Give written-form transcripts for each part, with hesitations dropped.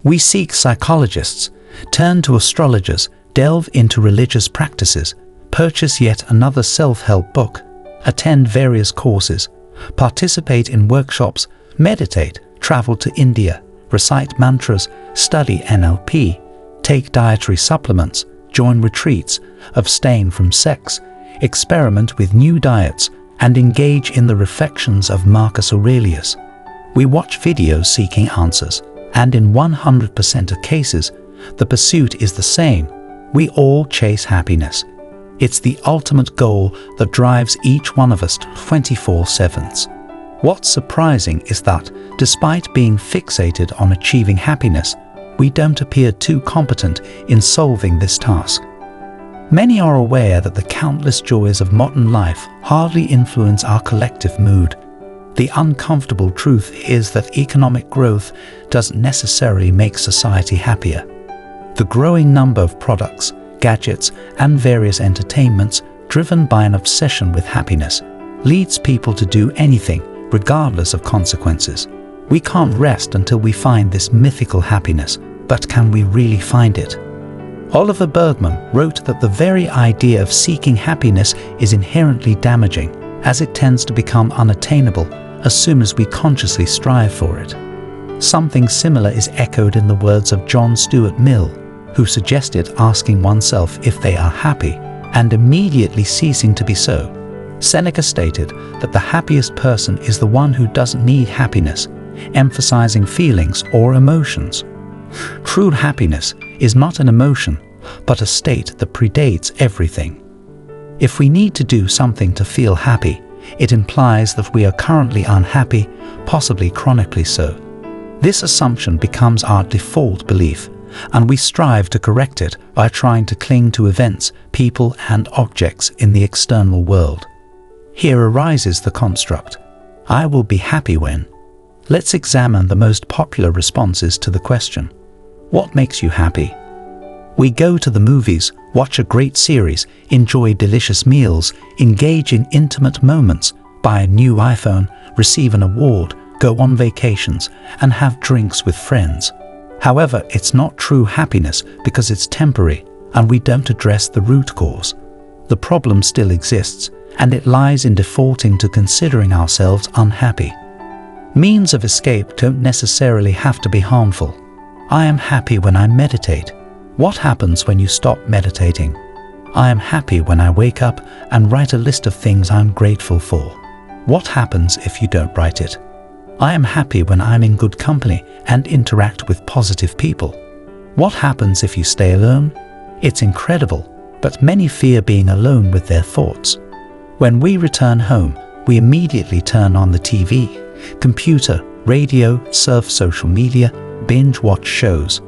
We seek psychologists, turn to astrologers, delve into religious practices, purchase yet another self-help book, attend various courses, participate in workshops, meditate, travel to India, recite mantras, study NLP, take dietary supplements, join retreats, abstain from sex, experiment with new diets, and engage in the reflections of Marcus Aurelius. We watch videos seeking answers, and in 100% of cases, the pursuit is the same. We all chase happiness. It's the ultimate goal that drives each one of us 24/7. What's surprising is that, despite being fixated on achieving happiness, we don't appear too competent in solving this task. Many are aware that the countless joys of modern life hardly influence our collective mood. The uncomfortable truth is that economic growth doesn't necessarily make society happier. The growing number of products, gadgets, and various entertainments driven by an obsession with happiness leads people to do anything, regardless of consequences. We can't rest until we find this mythical happiness, but can we really find it? Oliver Bergman wrote that the very idea of seeking happiness is inherently damaging, as it tends to become unattainable as soon as we consciously strive for it. Something similar is echoed in the words of John Stuart Mill, who suggested asking oneself if they are happy and immediately ceasing to be so. Seneca stated that the happiest person is the one who doesn't need happiness, emphasizing feelings or emotions. True happiness is not an emotion, but a state that predates everything. If we need to do something to feel happy, it implies that we are currently unhappy, possibly chronically so. This assumption becomes our default belief, and we strive to correct it by trying to cling to events, people, and objects in the external world. Here arises the construct, "I will be happy when." Let's examine the most popular responses to the question, what makes you happy? We go to the movies, watch a great series, enjoy delicious meals, engage in intimate moments, buy a new iPhone, receive an award, go on vacations, and have drinks with friends. However, it's not true happiness because it's temporary, and we don't address the root cause. The problem still exists, and it lies in defaulting to considering ourselves unhappy. Means of escape don't necessarily have to be harmful. I am happy when I meditate. What happens when you stop meditating? I am happy when I wake up and write a list of things I'm grateful for. What happens if you don't write it? I am happy when I'm in good company and interact with positive people. What happens if you stay alone? It's incredible, but many fear being alone with their thoughts. When we return home, we immediately turn on the TV, computer, radio, surf social media, binge watch shows.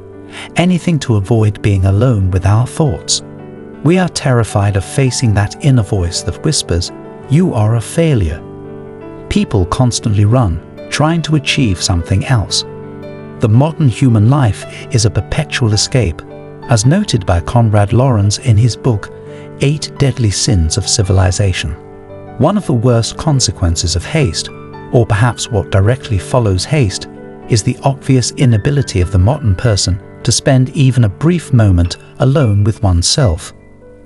Anything to avoid being alone with our thoughts. We are terrified of facing that inner voice that whispers, "You are a failure." People constantly run, trying to achieve something else. The modern human life is a perpetual escape, as noted by Konrad Lorenz in his book, 8 Deadly Sins of Civilization. One of the worst consequences of haste, or perhaps what directly follows haste, is the obvious inability of the modern person to spend even a brief moment alone with oneself.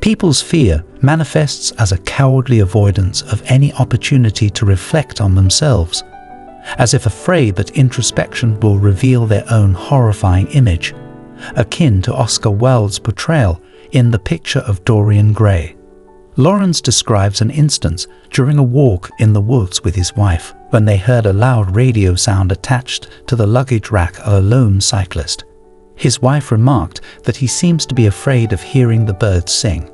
People's fear manifests as a cowardly avoidance of any opportunity to reflect on themselves, as if afraid that introspection will reveal their own horrifying image, akin to Oscar Wilde's portrayal in The Picture of Dorian Gray. Lawrence describes an instance during a walk in the woods with his wife when they heard a loud radio sound attached to the luggage rack of a lone cyclist. His wife remarked that he seems to be afraid of hearing the birds sing.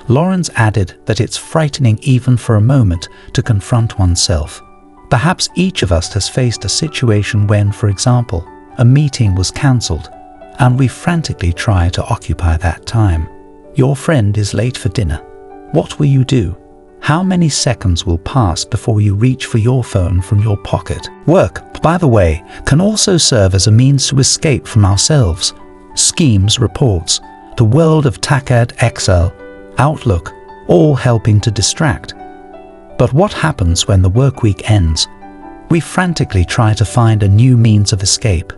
Lawrence added that it's frightening even for a moment to confront oneself. Perhaps each of us has faced a situation when, for example, a meeting was cancelled, and we frantically try to occupy that time. Your friend is late for dinner. What will you do? How many seconds will pass before you reach for your phone from your pocket? Work, by the way, can also serve as a means to escape from ourselves. Schemes, reports, the world of TACAD, Excel, Outlook, all helping to distract. But what happens when the work week ends? We frantically try to find a new means of escape.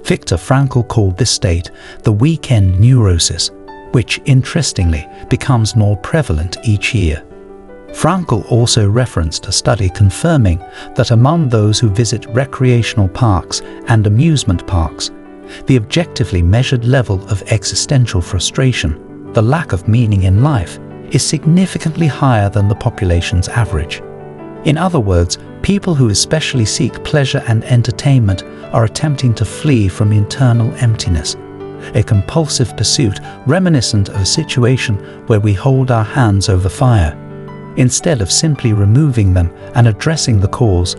Viktor Frankl called this state the weekend neurosis, which, interestingly, becomes more prevalent each year. Frankl also referenced a study confirming that among those who visit recreational parks and amusement parks, the objectively measured level of existential frustration, the lack of meaning in life, is significantly higher than the population's average. In other words, people who especially seek pleasure and entertainment are attempting to flee from internal emptiness, a compulsive pursuit reminiscent of a situation where we hold our hands over fire. Instead of simply removing them and addressing the cause,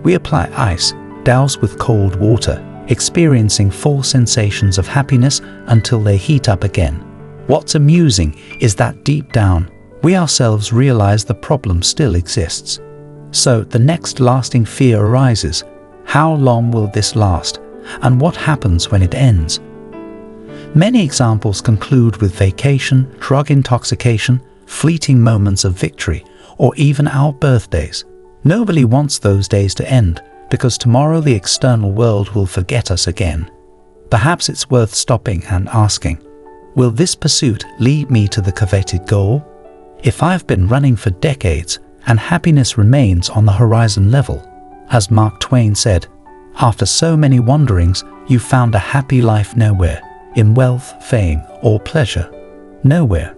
we apply ice, douse with cold water, experiencing false sensations of happiness until they heat up again. What's amusing is that deep down, we ourselves realize the problem still exists. So the next lasting fear arises: how long will this last, and what happens when it ends? Many examples conclude with vacation, drug intoxication, fleeting moments of victory, or even our birthdays. Nobody wants those days to end, because tomorrow the external world will forget us again. Perhaps it's worth stopping and asking, will this pursuit lead me to the coveted goal? If I've been running for decades and happiness remains on the horizon level, as Mark Twain said, after so many wanderings, you found a happy life nowhere, in wealth, fame, or pleasure. Nowhere.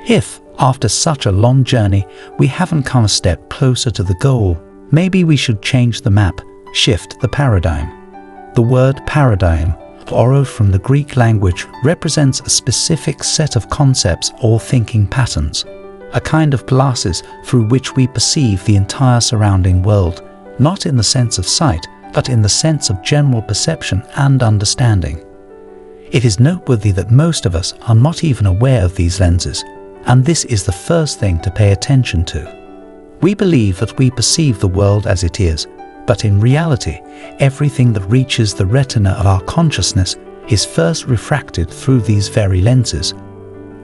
If, after such a long journey, we haven't come a step closer to the goal, maybe we should change the map, shift the paradigm. The word paradigm, borrowed from the Greek language, represents a specific set of concepts or thinking patterns, a kind of glasses through which we perceive the entire surrounding world, not in the sense of sight, but in the sense of general perception and understanding. It is noteworthy that most of us are not even aware of these lenses, and this is the first thing to pay attention to. We believe that we perceive the world as it is, but in reality, everything that reaches the retina of our consciousness is first refracted through these very lenses.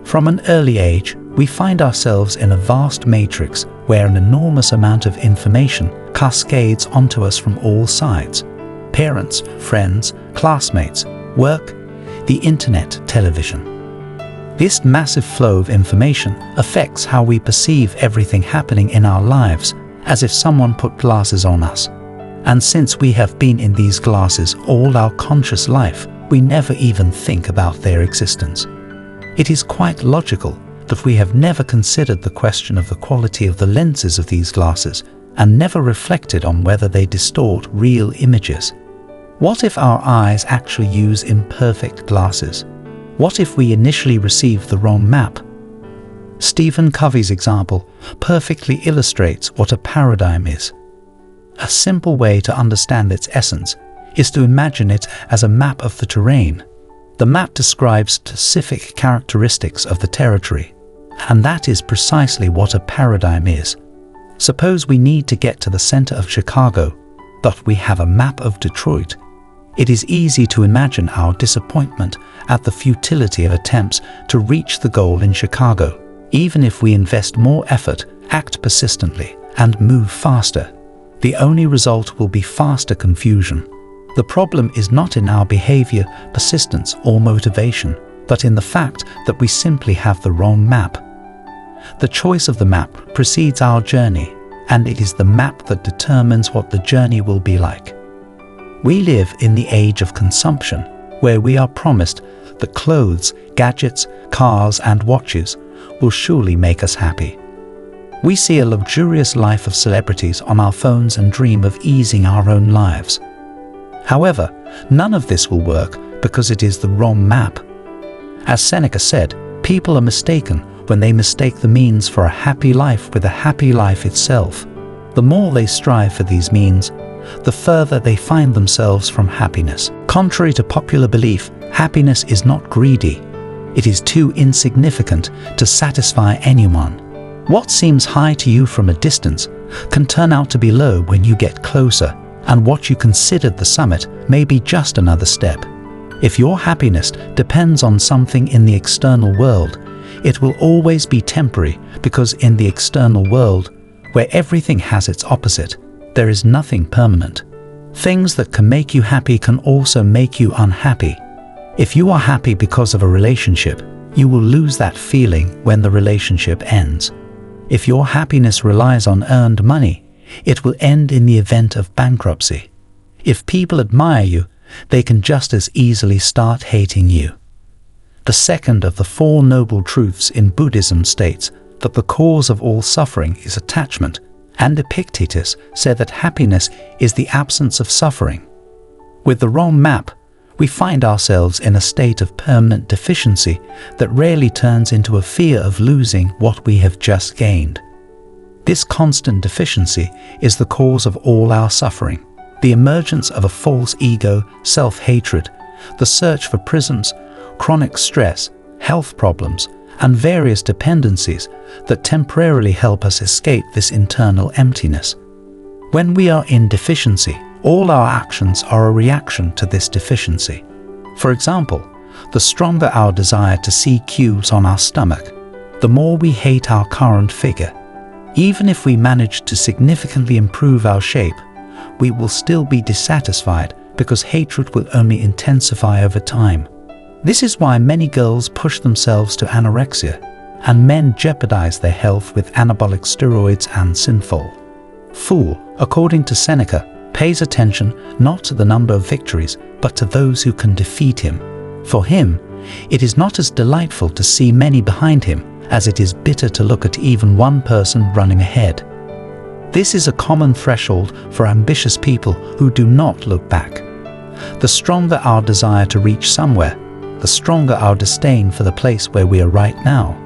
From an early age, we find ourselves in a vast matrix where an enormous amount of information cascades onto us from all sides: parents, friends, classmates, work, the internet, television. This massive flow of information affects how we perceive everything happening in our lives, as if someone put glasses on us. And since we have been in these glasses all our conscious life, we never even think about their existence. It is quite logical that we have never considered the question of the quality of the lenses of these glasses and never reflected on whether they distort real images. What if our eyes actually use imperfect glasses? What if we initially received the wrong map? Stephen Covey's example perfectly illustrates what a paradigm is. A simple way to understand its essence is to imagine it as a map of the terrain. The map describes specific characteristics of the territory, and that is precisely what a paradigm is. Suppose we need to get to the center of Chicago, but we have a map of Detroit. It is easy to imagine our disappointment at the futility of attempts to reach the goal in Chicago, even if we invest more effort, act persistently, and move faster. The only result will be faster confusion. The problem is not in our behavior, persistence, or motivation, but in the fact that we simply have the wrong map. The choice of the map precedes our journey, and it is the map that determines what the journey will be like. We live in the age of consumption, where we are promised that clothes, gadgets, cars, and watches will surely make us happy. We see a luxurious life of celebrities on our phones and dream of easing our own lives. However, none of this will work because it is the wrong map. As Seneca said, people are mistaken when they mistake the means for a happy life with a happy life itself. The more they strive for these means, the further they find themselves from happiness. Contrary to popular belief, happiness is not greedy. It is too insignificant to satisfy anyone. What seems high to you from a distance can turn out to be low when you get closer, and what you considered the summit may be just another step. If your happiness depends on something in the external world, it will always be temporary, because in the external world, where everything has its opposite, there is nothing permanent. Things that can make you happy can also make you unhappy. If you are happy because of a relationship, you will lose that feeling when the relationship ends. If your happiness relies on earned money, it will end in the event of bankruptcy. If people admire you, they can just as easily start hating you. The second of the Four Noble Truths in Buddhism states that the cause of all suffering is attachment, and Epictetus said that happiness is the absence of suffering. With the wrong map, we find ourselves in a state of permanent deficiency that rarely turns into a fear of losing what we have just gained. This constant deficiency is the cause of all our suffering. The emergence of a false ego, self-hatred, the search for prisms, chronic stress, health problems, and various dependencies that temporarily help us escape this internal emptiness. When we are in deficiency, all our actions are a reaction to this deficiency. For example, the stronger our desire to see cubes on our stomach, the more we hate our current figure. Even if we manage to significantly improve our shape, we will still be dissatisfied because hatred will only intensify over time. This is why many girls push themselves to anorexia, and men jeopardize their health with anabolic steroids and synthol. Fool, according to Seneca, pays attention not to the number of victories, but to those who can defeat him. For him, it is not as delightful to see many behind him as it is bitter to look at even one person running ahead. This is a common threshold for ambitious people who do not look back. The stronger our desire to reach somewhere, the stronger our disdain for the place where we are right now.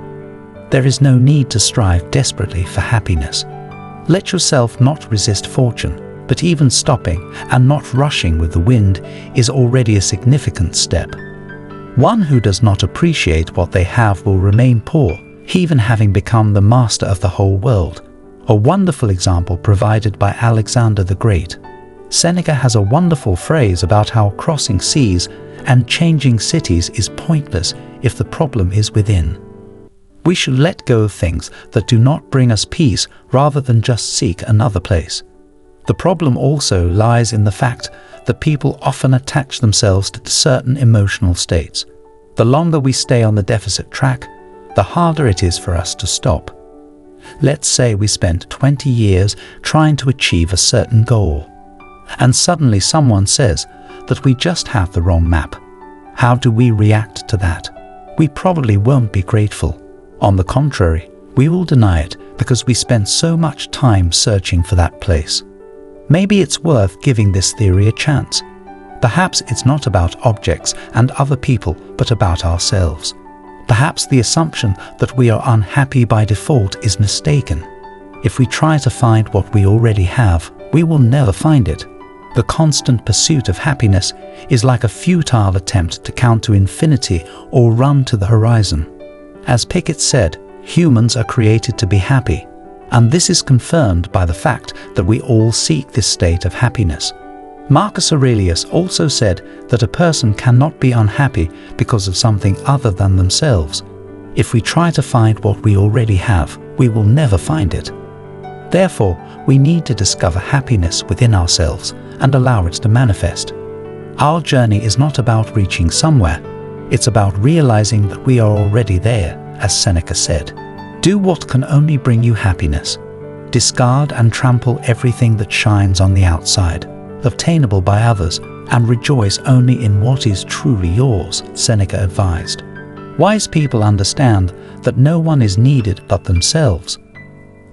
There is no need to strive desperately for happiness. Let yourself not resist fortune, but even stopping and not rushing with the wind is already a significant step. One who does not appreciate what they have will remain poor, even having become the master of the whole world. A wonderful example provided by Alexander the Great. Seneca has a wonderful phrase about how crossing seas and changing cities is pointless if the problem is within. We should let go of things that do not bring us peace rather than just seek another place. The problem also lies in the fact that people often attach themselves to certain emotional states. The longer we stay on the deficit track, the harder it is for us to stop. Let's say we spent 20 years trying to achieve a certain goal, and suddenly someone says that we just have the wrong map. How do we react to that? We probably won't be grateful. On the contrary, we will deny it because we spent so much time searching for that place. Maybe it's worth giving this theory a chance. Perhaps it's not about objects and other people, but about ourselves. Perhaps the assumption that we are unhappy by default is mistaken. If we try to find what we already have, we will never find it. The constant pursuit of happiness is like a futile attempt to count to infinity or run to the horizon. As Pickett said, humans are created to be happy, and this is confirmed by the fact that we all seek this state of happiness. Marcus Aurelius also said that a person cannot be unhappy because of something other than themselves. If we try to find what we already have, we will never find it. Therefore, we need to discover happiness within ourselves and allow it to manifest. Our journey is not about reaching somewhere. It's about realizing that we are already there, as Seneca said. Do what can only bring you happiness. Discard and trample everything that shines on the outside, obtainable by others, and rejoice only in what is truly yours, Seneca advised. Wise people understand that no one is needed but themselves.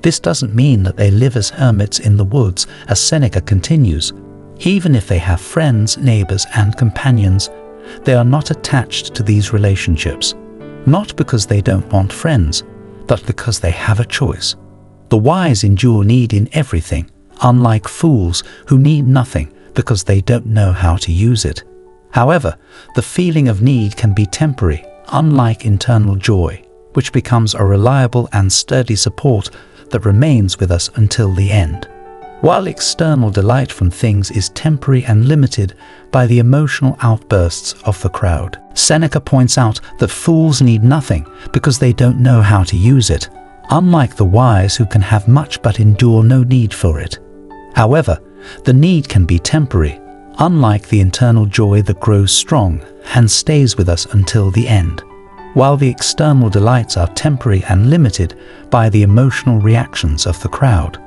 This doesn't mean that they live as hermits in the woods, as Seneca continues. Even if they have friends, neighbors, and companions, they are not attached to these relationships, not because they don't want friends, but because they have a choice. The wise endure need in everything, unlike fools who need nothing because they don't know how to use it. However, the feeling of need can be temporary, unlike internal joy, which becomes a reliable and sturdy support that remains with us until the end. While external delight from things is temporary and limited by the emotional outbursts of the crowd, Seneca points out that fools need nothing because they don't know how to use it, unlike the wise who can have much but endure no need for it. However, The need can be temporary, unlike the internal joy that grows strong and stays with us until the end, while the external delights are temporary and limited by the emotional reactions of the crowd.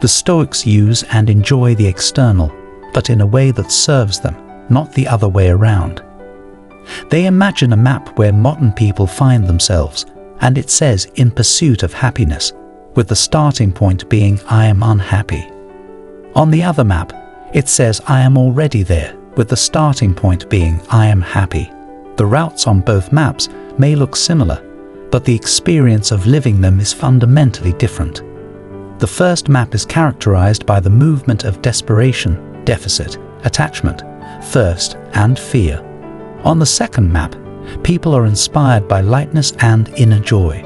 The Stoics use and enjoy the external, but in a way that serves them, not the other way around. They imagine a map where modern people find themselves, and it says "in pursuit of happiness," with the starting point being "I am unhappy." On the other map, it says "I am already there," with the starting point being "I am happy." The routes on both maps may look similar, but the experience of living them is fundamentally different. The first map is characterized by the movement of desperation, deficit, attachment, thirst, and fear. On the second map, people are inspired by lightness and inner joy.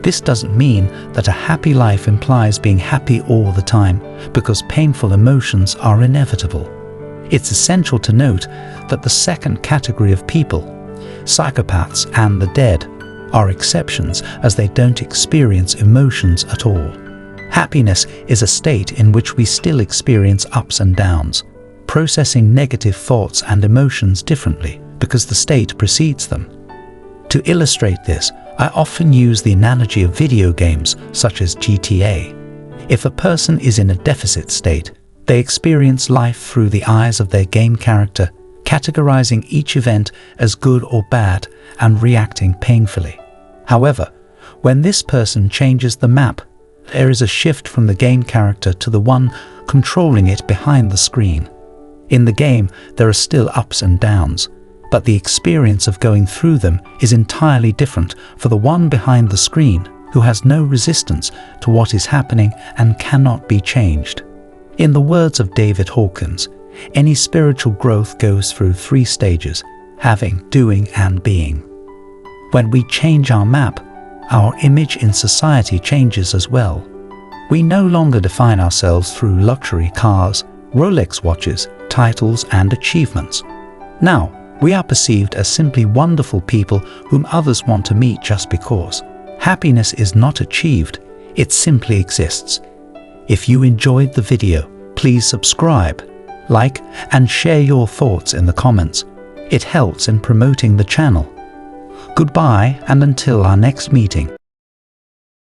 This doesn't mean that a happy life implies being happy all the time, because painful emotions are inevitable. It's essential to note that the second category of people, psychopaths and the dead, are exceptions, as they don't experience emotions at all. Happiness is a state in which we still experience ups and downs, processing negative thoughts and emotions differently because the state precedes them. To illustrate this, I often use the analogy of video games such as GTA. If a person is in a deficit state, they experience life through the eyes of their game character, categorizing each event as good or bad and reacting painfully. However, when this person changes the map, there is a shift from the game character to the one controlling it behind the screen. In the game, there are still ups and downs, but the experience of going through them is entirely different for the one behind the screen, who has no resistance to what is happening and cannot be changed. In the words of David Hawkins, any spiritual growth goes through 3 stages: having, doing, and being. When we change our map, our image in society changes as well. We no longer define ourselves through luxury cars, Rolex watches, titles, and achievements. Now, we are perceived as simply wonderful people whom others want to meet just because. Happiness is not achieved, it simply exists. If you enjoyed the video, please subscribe, like, and share your thoughts in the comments. It helps in promoting the channel. Goodbye, and until our next meeting.